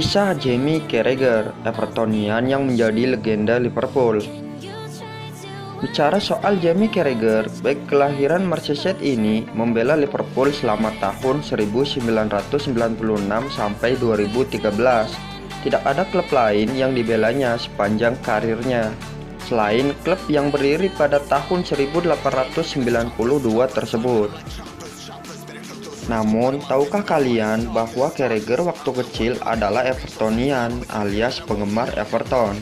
Kisah Jamie Carragher, Evertonian yang menjadi legenda Liverpool. Bicara soal Jamie Carragher, baik kelahiran Merseyside ini membela Liverpool selama tahun 1996 sampai 2013. Tidak ada klub lain yang dibelanya sepanjang karirnya, selain klub yang berdiri pada tahun 1892 tersebut. Namun, tahukah kalian bahwa Carragher waktu kecil adalah Evertonian alias penggemar Everton?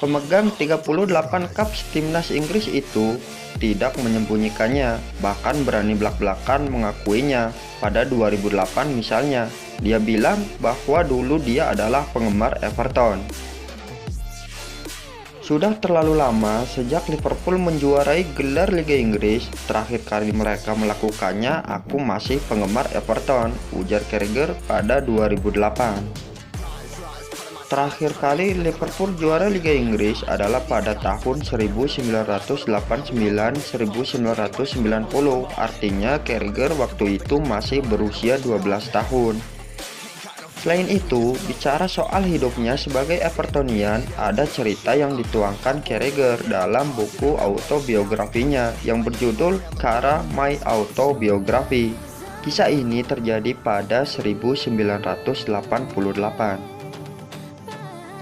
Pemegang 38 caps timnas Inggris itu tidak menyembunyikannya, bahkan berani belak-belakan mengakuinya. Pada 2008 misalnya, dia bilang bahwa dulu dia adalah penggemar Everton. Sudah terlalu lama sejak Liverpool menjuarai gelar Liga Inggris, terakhir kali mereka melakukannya aku masih penggemar Everton, ujar Carragher pada 2008. Terakhir kali Liverpool juara Liga Inggris adalah pada tahun 1989-1990, artinya Carragher waktu itu masih berusia 12 tahun. Selain itu, bicara soal hidupnya sebagai Evertonian, ada cerita yang dituangkan Carragher dalam buku autobiografinya yang berjudul Cara My Autobiography. Kisah ini terjadi pada 1988.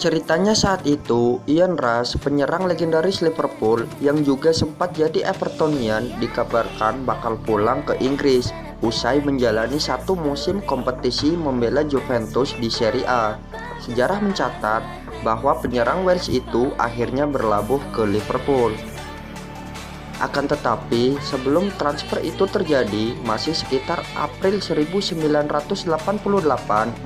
Ceritanya saat itu, Ian Rush, penyerang legendaris Liverpool yang juga sempat jadi Evertonian, dikabarkan bakal pulang ke Inggris usai menjalani satu musim kompetisi membela Juventus di Serie A. Sejarah mencatat bahwa penyerang Wales itu akhirnya berlabuh ke Liverpool. Akan tetapi, sebelum transfer itu terjadi, masih sekitar April 1988,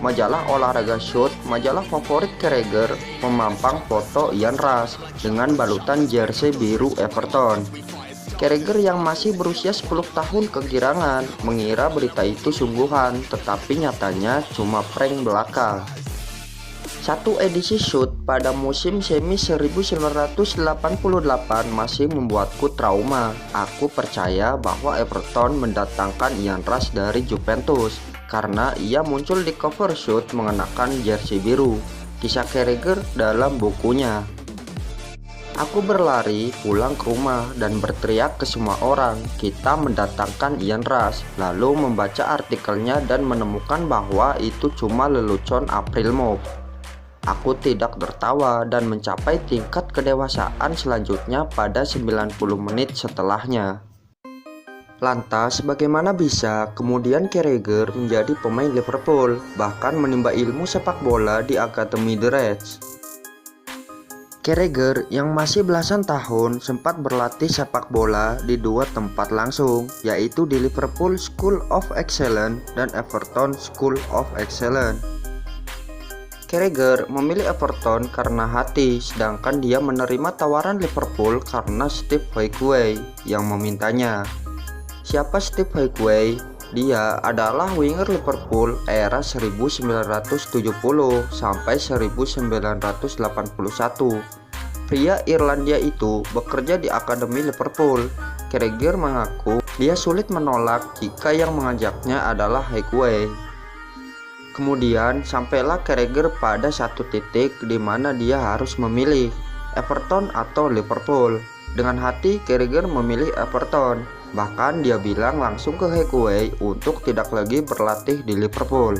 majalah olahraga Shoot, majalah favorit Carragher, memampang foto Ian Rush dengan balutan jersey biru Everton. Carragher yang masih berusia 10 tahun kegirangan, mengira berita itu sungguhan, tetapi nyatanya cuma prank belaka. Satu edisi Shoot pada musim semi 1988 masih membuatku trauma. Aku percaya bahwa Everton mendatangkan Ian Rush dari Juventus karena ia muncul di cover Shoot mengenakan jersey biru. Kisah Carragher dalam bukunya. Aku berlari pulang ke rumah dan berteriak ke semua orang, kita mendatangkan Ian Rush, lalu membaca artikelnya dan menemukan bahwa itu cuma lelucon April Mop. Aku tidak tertawa dan mencapai tingkat kedewasaan selanjutnya pada 90 menit setelahnya. Lantas, bagaimana bisa kemudian Carragher menjadi pemain Liverpool, bahkan menimba ilmu sepak bola di Akademi The Reds? Carragher yang masih belasan tahun sempat berlatih sepak bola di dua tempat langsung, yaitu di Liverpool School of Excellence dan Everton School of Excellence. Carragher memilih Everton karena hati, sedangkan dia menerima tawaran Liverpool karena Steve Highway yang memintanya. Siapa Steve Highway? Dia adalah winger Liverpool era 1970 sampai 1981. Pria Irlandia itu bekerja di Akademi Liverpool. Carragher mengaku dia sulit menolak jika yang mengajaknya adalah Highway. Kemudian sampailah Carragher pada satu titik di mana dia harus memilih Everton atau Liverpool. Dengan hati Carragher memilih Everton, bahkan dia bilang langsung ke Highway untuk tidak lagi berlatih di Liverpool.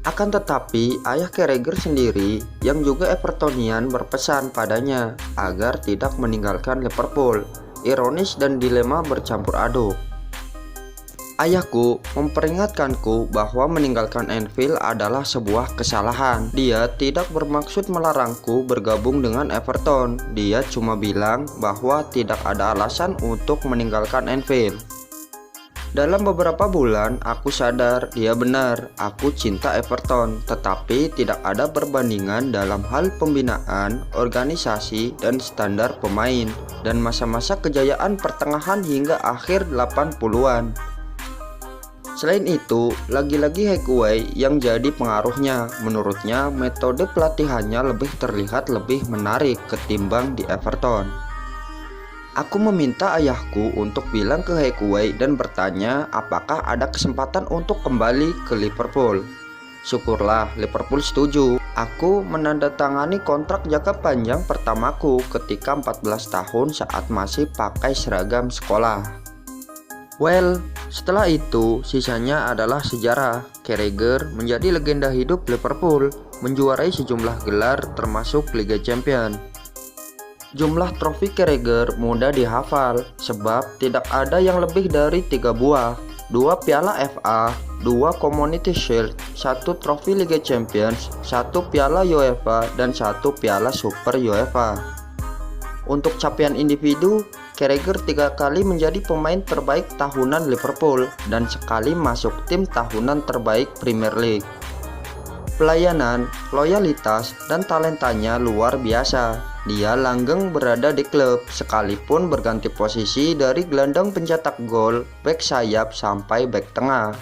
Akan tetapi ayah Carragher sendiri yang juga Evertonian berpesan padanya agar tidak meninggalkan Liverpool. Ironis dan dilema bercampur aduk. Ayahku memperingatkanku bahwa meninggalkan Anfield adalah sebuah kesalahan. Dia tidak bermaksud melarangku bergabung dengan Everton. Dia cuma bilang bahwa tidak ada alasan untuk meninggalkan Anfield. Dalam beberapa bulan, aku sadar dia benar. Aku cinta Everton, tetapi tidak ada perbandingan dalam hal pembinaan, organisasi, dan standar pemain, dan masa-masa kejayaan pertengahan hingga akhir 80-an. Selain itu, lagi-lagi Highway yang jadi pengaruhnya. Menurutnya, metode pelatihannya lebih terlihat lebih menarik ketimbang di Everton. Aku meminta ayahku untuk bilang ke Highway dan bertanya apakah ada kesempatan untuk kembali ke Liverpool. Syukurlah Liverpool setuju. Aku menandatangani kontrak jangka panjang pertamaku ketika 14 tahun saat masih pakai seragam sekolah. Well, setelah itu sisanya adalah sejarah. Carragher menjadi legenda hidup Liverpool, menjuarai sejumlah gelar termasuk Liga Champions. Jumlah trofi Carragher mudah dihafal sebab tidak ada yang lebih dari 3 buah, 2 piala FA, 2 Community Shield, 1 trofi Liga Champions, 1 piala UEFA, dan 1 piala Super UEFA. Untuk capaian individu, Carragher 3 kali menjadi pemain terbaik tahunan Liverpool dan sekali masuk tim tahunan terbaik Premier League. Pelayanan, loyalitas, dan talentanya luar biasa. Dia langgeng berada di klub, sekalipun berganti posisi dari gelandang pencetak gol, bek sayap sampai bek tengah.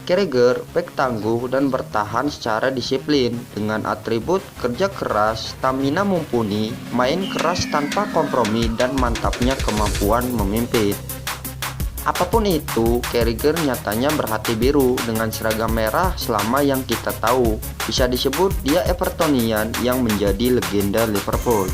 Carragher bek tangguh dan bertahan secara disiplin dengan atribut kerja keras, stamina mumpuni, main keras tanpa kompromi, dan mantapnya kemampuan memimpin. Apapun itu, Carragher nyatanya berhati biru dengan seragam merah selama yang kita tahu. Bisa disebut dia Evertonian yang menjadi legenda Liverpool.